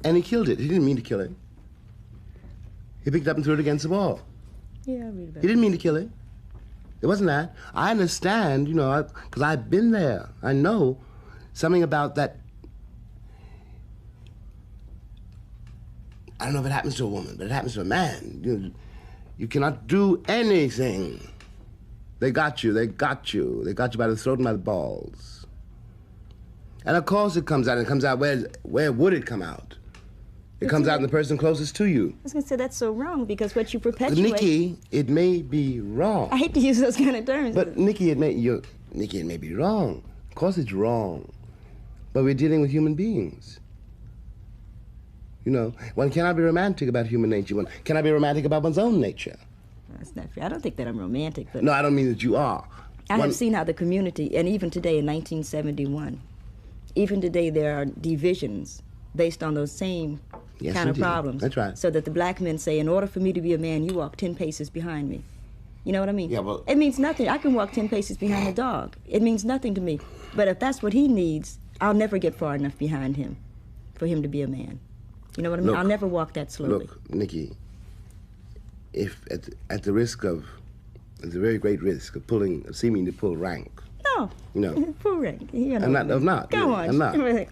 And he killed it. He didn't mean to kill it. He picked it up and threw it against the wall. Yeah, I read about He didn't mean to kill it. It wasn't that. I understand, you know, because I've been there. I know something about that. I don't know if it happens to a woman, but it happens to a man. You cannot do anything. They got you. They got you. They got you by the throat and by the balls. And of course it comes out. It comes out where would it come out? It comes out in the person closest to you. I was going to say that's so wrong because what you perpetuate... Nikki, it may be wrong. I hate to use those kind of terms. But Nikki, it may be wrong. Of course it's wrong. But we're dealing with human beings. You know, one cannot be romantic about human nature. One cannot be romantic about one's own nature. That's not fair. I don't think that I'm romantic, but... No, I don't mean that you are. I have seen how the community, and even today in 1971, even today there are divisions based on those same kind of problems. That's right. So that the black men say, in order for me to be a man, you walk 10 paces behind me. You know what I mean? Yeah, well... It means nothing. I can walk 10 paces behind a dog. It means nothing to me. But if that's what he needs, I'll never get far enough behind him for him to be a man. You know what I mean? Look, I'll never walk that slowly. Look, Nikki, if at the very great risk of seeming to pull rank. No. You know. Full rank. You know I'm not. Go on. I'm not. No.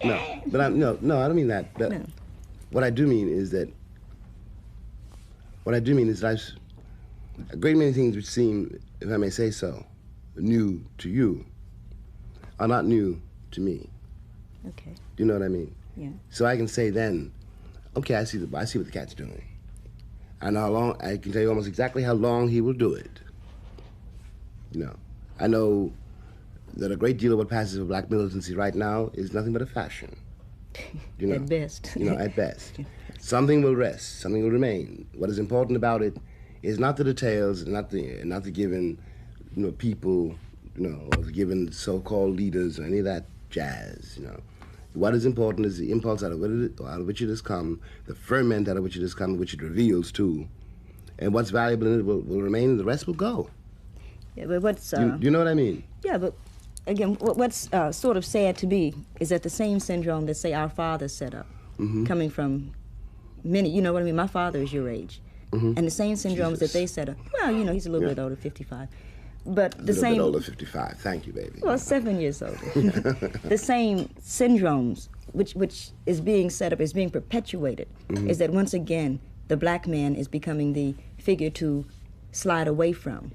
But I don't mean that. But No. what I do mean is that a great many things which seem, if I may say so, new to you are not new to me. Okay. Do you know what I mean? Yeah. So I can say then, okay, I see what the cat's doing. I know how long, I can tell you almost exactly how long he will do it. You know, I know that a great deal of what passes for black militancy right now is nothing but a fashion. You know, At best. You know, at best. Something will rest, something will remain. What is important about it is not the details, not the given, you know, people, you know, or the given so-called leaders or any of that jazz, you know. What is important is the impulse out of which it has come, the ferment out of which it has come, which it reveals too, and what's valuable in it will remain, and the rest will go. Yeah, but what's... you know what I mean? Yeah, but again, what's sort of sad to me is that the same syndrome that, say, our fathers set up, coming from many, you know what I mean? My father is your age. And the same syndromes that they set up, well, you know, he's a little bit older, 55. But the same... A little bit older, 55. Thank you, baby. Well, 7 years older. The same syndromes which is being set up, is being perpetuated, is that once again, the black man is becoming the figure to slide away from.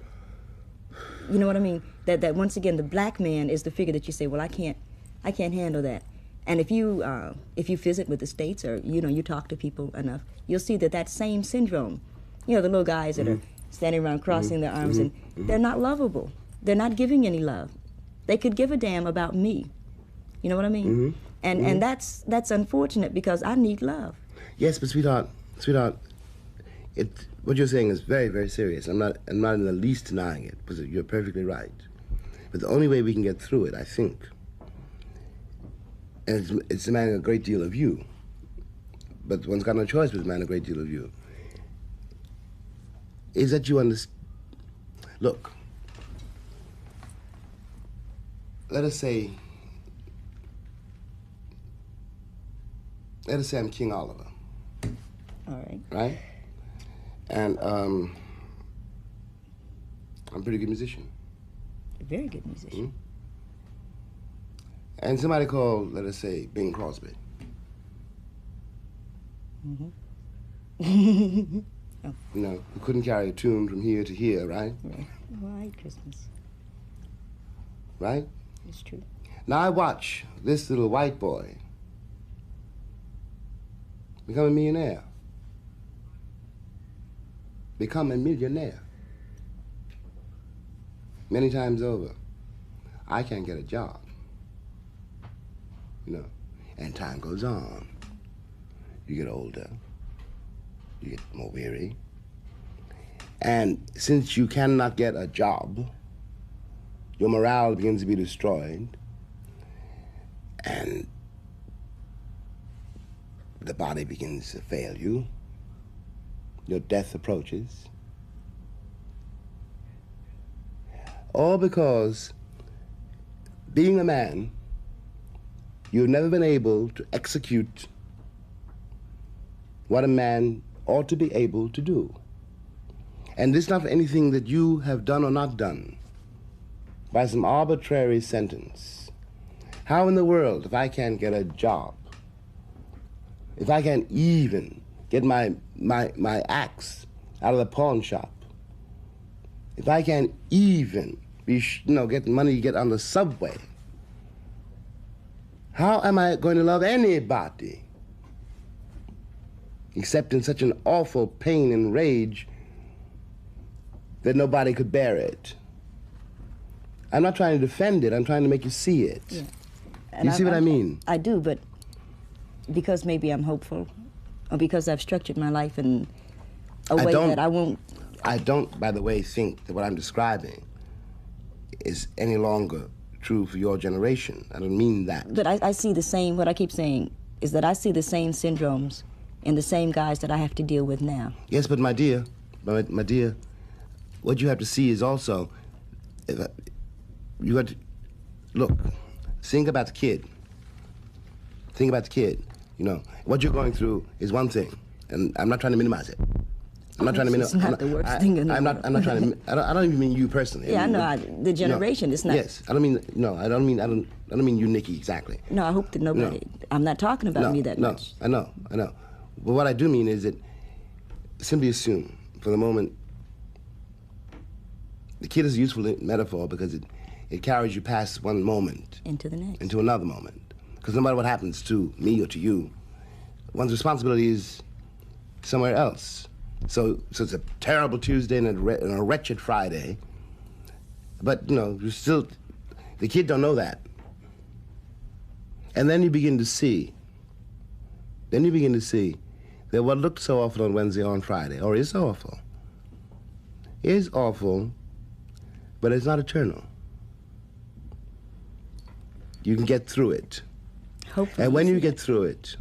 You know what I mean? That once again, the black man is the figure that you say, well, I can't handle that. And if you visit with the states, or you know, you talk to people enough, you'll see that same syndrome. You know, the little guys that are standing around crossing their arms, and they're not lovable. They're not giving any love. They could give a damn about me. You know what I mean? And that's unfortunate because I need love. Yes, but sweetheart, what you're saying is very, very serious. I'm not in the least denying it, because you're perfectly right. But the only way we can get through it, I think, and it's demanding a great deal of you, but one's got no choice but to demand a great deal of you, is that you understand. Look, let us say I'm King Oliver. All right. Right? And I'm a pretty good musician. A very good musician. And somebody called, let us say, Bing Crosby. You know, who couldn't carry a tune from here to here, right? Right. White Christmas. Right? It's true. Now I watch this little white boy become a millionaire. Become a millionaire. Many times over. I can't get a job. You know, and time goes on. You get older. You get more weary. And since you cannot get a job, your morale begins to be destroyed, and the body begins to fail you. Your death approaches. All because, being a man, you've never been able to execute what a man ought to be able to do. And this is not for anything that you have done or not done by some arbitrary sentence. How in the world, if I can't get a job, if I can't even get my axe out of the pawn shop, if I can't even get money to get on the subway, how am I going to love anybody except in such an awful pain and rage that nobody could bear it? I'm not trying to defend it, I'm trying to make you see it. Yeah. You see what I mean? I do, but because maybe I'm hopeful, or because I've structured my life in a way that I won't... I don't, by the way, think that what I'm describing is any longer true for your generation. I don't mean that. But I see the same, what I keep saying is that I see the same syndromes in the same guys that I have to deal with now. Yes, but my dear, what you have to see is also, you have to, look, think about the kid. Think about the kid. You know, what you're going through is one thing, and I'm not trying to minimize it. I'm not trying to minimize. It's not the worst thing in the world. I'm not trying to. I don't even mean you personally. Yeah, I know. The generation is not. Yes, I don't mean. No, I don't mean you, Nikki, exactly. No, I hope that nobody. No. I'm not talking about me that much. I know. But what I do mean is that simply assume for the moment. The kid is a useful metaphor because it carries you past one moment into the next, into another moment. Because no matter what happens to me or to you, one's responsibility is somewhere else. So it's a terrible Tuesday and a wretched Friday. But, you're still, the kid don't know that. And then you begin to see that what looked so awful on Wednesday or on Friday, or is so awful, is awful, but it's not eternal. You can get through it. Hopefully. And when you get through it,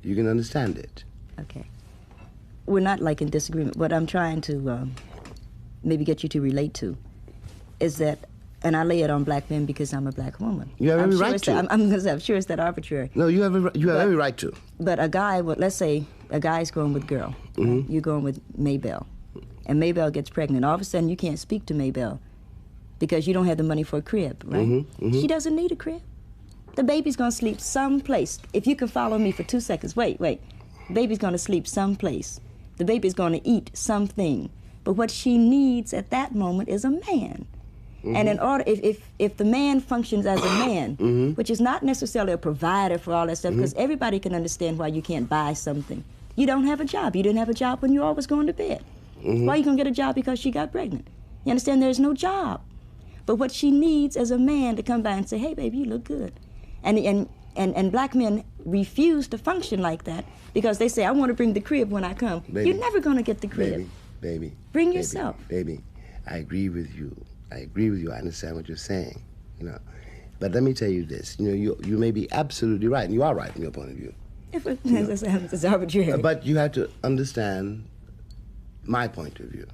you can understand it. Okay. We're not like in disagreement. What I'm trying to maybe get you to relate to is that, and I lay it on black men because I'm a black woman. You have every right to. I'm sure it's that arbitrary. No, you have every right to. But a guy, let's say a guy's going with girl. Mm-hmm. Right? You're going with Maybelle. And Maybelle gets pregnant. All of a sudden, you can't speak to Maybelle because you don't have the money for a crib, right? Mm-hmm. Mm-hmm. She doesn't need a crib. The baby's going to sleep someplace. If you can follow me for 2 seconds, wait. Baby's going to sleep someplace. The baby's going to eat something. But what she needs at that moment is a man. Mm-hmm. And in order, if the man functions as a man, mm-hmm. which is not necessarily a provider for all that stuff, because mm-hmm. everybody can understand why you can't buy something. You don't have a job. You didn't have a job when you always going to bed. Mm-hmm. Why are you going to get a job because she got pregnant? You understand? There's no job. But what she needs is a man to come by and say, hey, baby, you look good. And black men refuse to function like that because they say, I want to bring the crib when I come. Baby, you're never going to get the crib. Baby. Bring yourself. Baby, I agree with you. I understand what you're saying, But let me tell you this. You may be absolutely right, and you are right from your point of view. It's arbitrary. But you have to understand my point of view.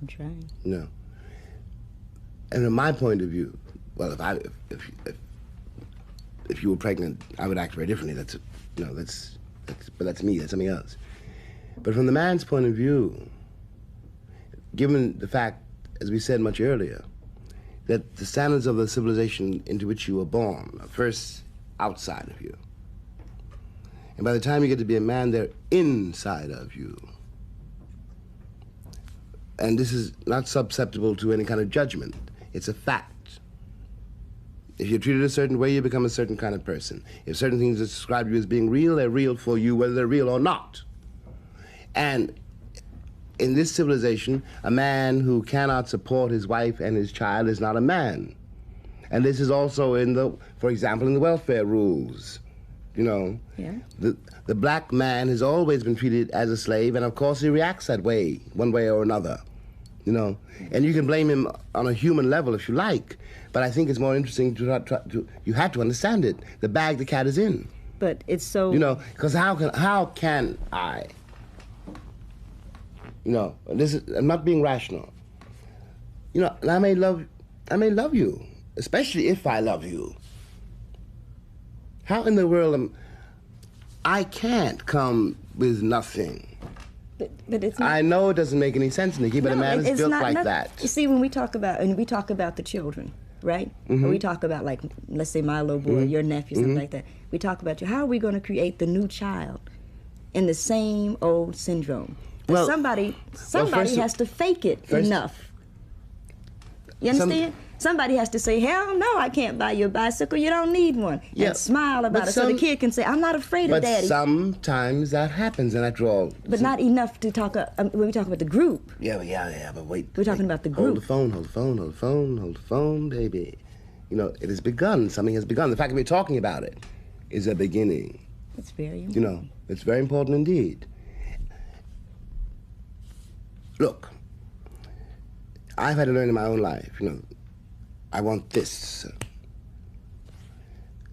I'm trying. And from my point of view, well, if you were pregnant, I would act very differently. But that's me. That's something else. But from the man's point of view, given the fact, as we said much earlier, that the standards of the civilization into which you were born are first outside of you, and by the time you get to be a man, they're inside of you. And this is not susceptible to any kind of judgment. It's a fact. If you're treated a certain way, you become a certain kind of person. If certain things describe you as being real, they're real for you, whether they're real or not. And in this civilization, a man who cannot support his wife and his child is not a man. And this is also in the, for example, in the welfare rules. You know, Yeah. the black man has always been treated as a slave, and of course he reacts that way, one way or another. You know, and you can blame him on a human level if you like, but I think it's more interesting to you have to understand it. The bag the cat is in. But it's so... You know, because how can I? You know, I'm not being rational. You know, and I may love you, especially if I love you. How in the world I can't come with nothing. But it's not, I know it doesn't make any sense, Nikki, but a man is built like that. You see, when we talk about the children, right? Mm-hmm. Or we talk about, like, let's say my little boy, your nephew, something like that. We talk about how are we going to create the new child in the same old syndrome? Well, somebody first has to fake it enough. You understand? Somebody has to say, hell no, I can't buy you a bicycle, you don't need one. Yeah, and smile about it so the kid can say, I'm not afraid of daddy. But sometimes that happens, and after all... But not enough to talk, when we talk about the group. Yeah, but wait. We're talking about the group. Hold the phone, baby. You know, it has begun, something has begun. The fact that we're talking about it is a beginning. It's very important. You know, it's very important indeed. Look, I've had to learn in my own life, you know, I want this.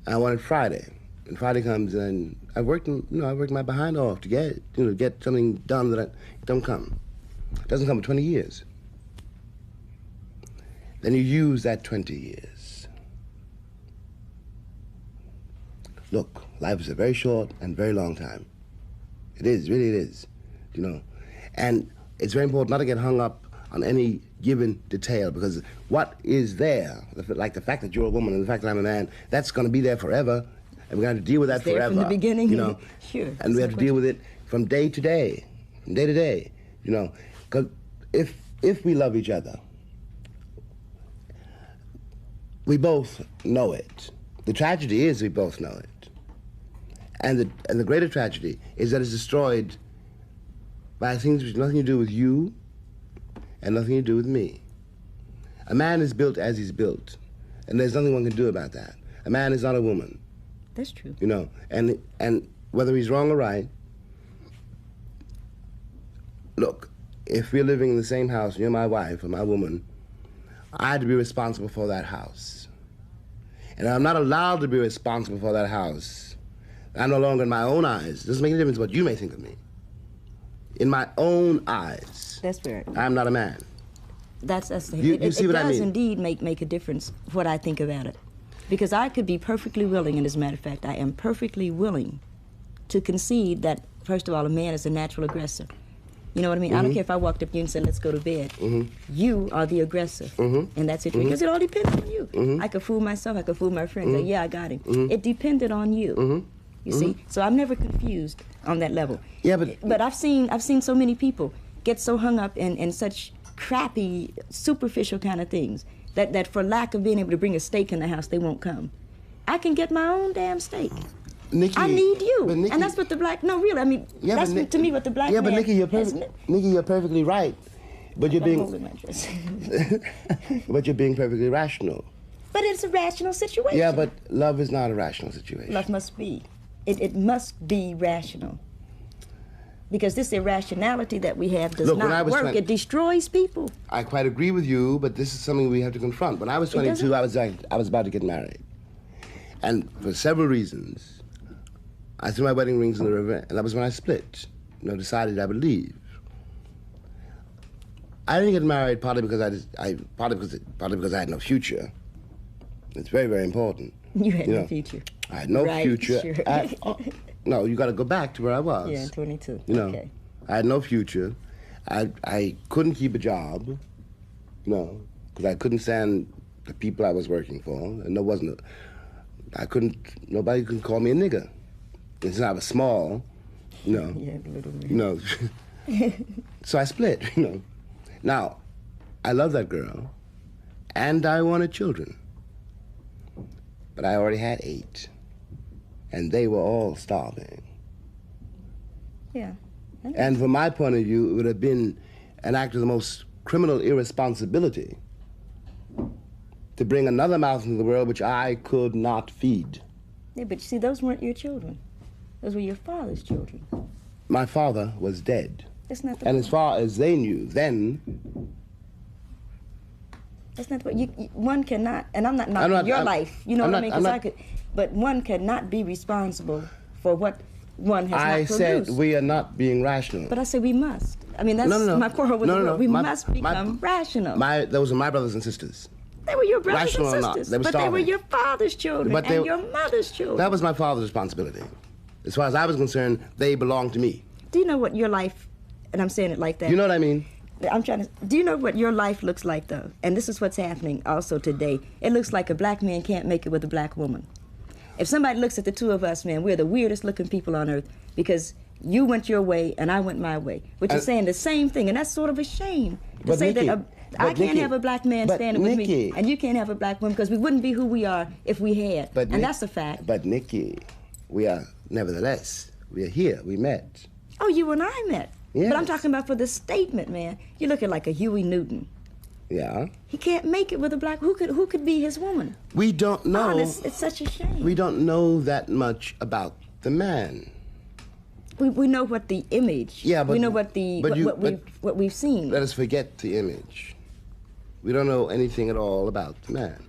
I want it Friday. And Friday comes and I worked my behind off to get something done that don't come. It doesn't come for 20 years. Then you use that 20 years. Look, life is a very short and very long time. It is, really it is, you know. And it's very important not to get hung up on any given detail, because what is there, like the fact that you're a woman and the fact that I'm a man, that's going to be there forever, and we're going to have to deal with that forever. From the beginning, you know. Sure. And we have to deal with it from day to day, you know. Because if we love each other, we both know it. The tragedy is we both know it, and the greater tragedy is that it's destroyed by things which have nothing to do with you and nothing to do with me. A man is built as he's built, and there's nothing one can do about that. A man is not a woman. That's true. You know, and whether he's wrong or right, look, if we're living in the same house, and you're my wife or my woman, I had to be responsible for that house. And I'm not allowed to be responsible for that house. I'm no longer in my own eyes. It doesn't make any difference what you may think of me. In my own eyes, that's fair. I'm not a man. That's the thing. You see what I mean? It does indeed make a difference what I think about it. Because I could be perfectly willing, and as a matter of fact, I am perfectly willing to concede that, first of all, a man is a natural aggressor. You know what I mean? I don't care if I walked up to you and said, let's go to bed. You are the aggressor in that situation. Because it all depends on you. I could fool myself, I could fool my friends. Say, yeah, I got him. It depended on you. You see? So I'm never confused on that level. Yeah, but I've seen so many people get so hung up in such crappy, superficial kind of things that for lack of being able to bring a steak in the house, they won't come. I can get my own damn steak. Nikki, I need you. Nikki, and that's what the black, no, really, I mean, that's to me what the black man... Yeah, but Nikki, you're perfectly right. But you're being... But you're being perfectly rational. But it's a rational situation. Yeah, but love is not a rational situation. Love must be. It must be rational. Because this irrationality that we have does not work. It destroys people. I quite agree with you, but this is something we have to confront. When I was 22, I was about to get married. And for several reasons, I threw my wedding rings in the river, and that was when I split. You know, decided I would leave. I didn't get married partly because I had no future. It's very, very important. You had no future. I had no future sure. at all. No, you got to go back to where I was. Yeah, 22. You know, okay. I had no future. I couldn't keep a job, you know, because I couldn't stand the people I was working for, and nobody could call me a nigger. And since I was small, you know, yeah, a little bit. You know, so I split, you know. Now, I love that girl, and I wanted children. but I already had 8. And they were all starving. Yeah. And from my point of view, it would have been an act of the most criminal irresponsibility to bring another mouth into the world which I could not feed. Yeah, but you see, those weren't your children. Those were your father's children. My father was dead. That's not the And point. as far as they knew then, That's not what one cannot, and I'm not knocking your life, you know what I mean? Because but one cannot be responsible for what one has not produced. I said we are not being rational. But I said we must. I mean, that's my quarrel with the world. We must become rational. Those are my brothers and sisters. They were your brothers Rational and or not, sisters. they were but starving. they were your father's children and your mother's children. That was my father's responsibility. As far as I was concerned, they belonged to me. Do you know what your life, and I'm saying it like that. You know what I mean? Do you know what your life looks like, though? And this is what's happening also today. It looks like a black man can't make it with a black woman. If somebody looks at the two of us, man, we're the weirdest looking people on earth because you went your way and I went my way, which is saying the same thing, and that's sort of a shame to say that I can't have a black man standing with me and you can't have a black woman because we wouldn't be who we are if we had, and that's a fact. But Nikki, we are nevertheless, we are here, we met. Oh, you and I met. Yes. But I'm talking about for the statement, man. You're looking like a Huey Newton. Yeah. He can't make it with a black. Who could be his woman? We don't know. Oh, it's such a shame. We don't know that much about the man. We know what the image. Yeah, but we know what we've seen. Let us forget the image. We don't know anything at all about the man.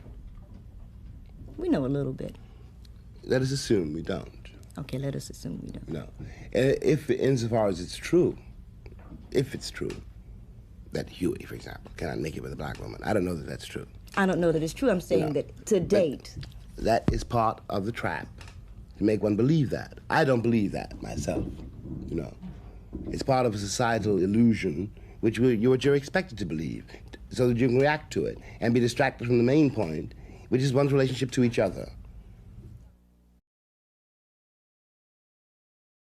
We know a little bit. Let us assume we don't. Okay, let us assume we don't. No. If, insofar as it's true, if it's true, that Huey, for example, cannot make it with a black woman, I don't know that that's true. I don't know that it's true. I'm saying that to date. That is part of the trap, to make one believe that. I don't believe that myself, you know. It's part of a societal illusion which you're expected to believe, so that you can react to it and be distracted from the main point, which is one's relationship to each other.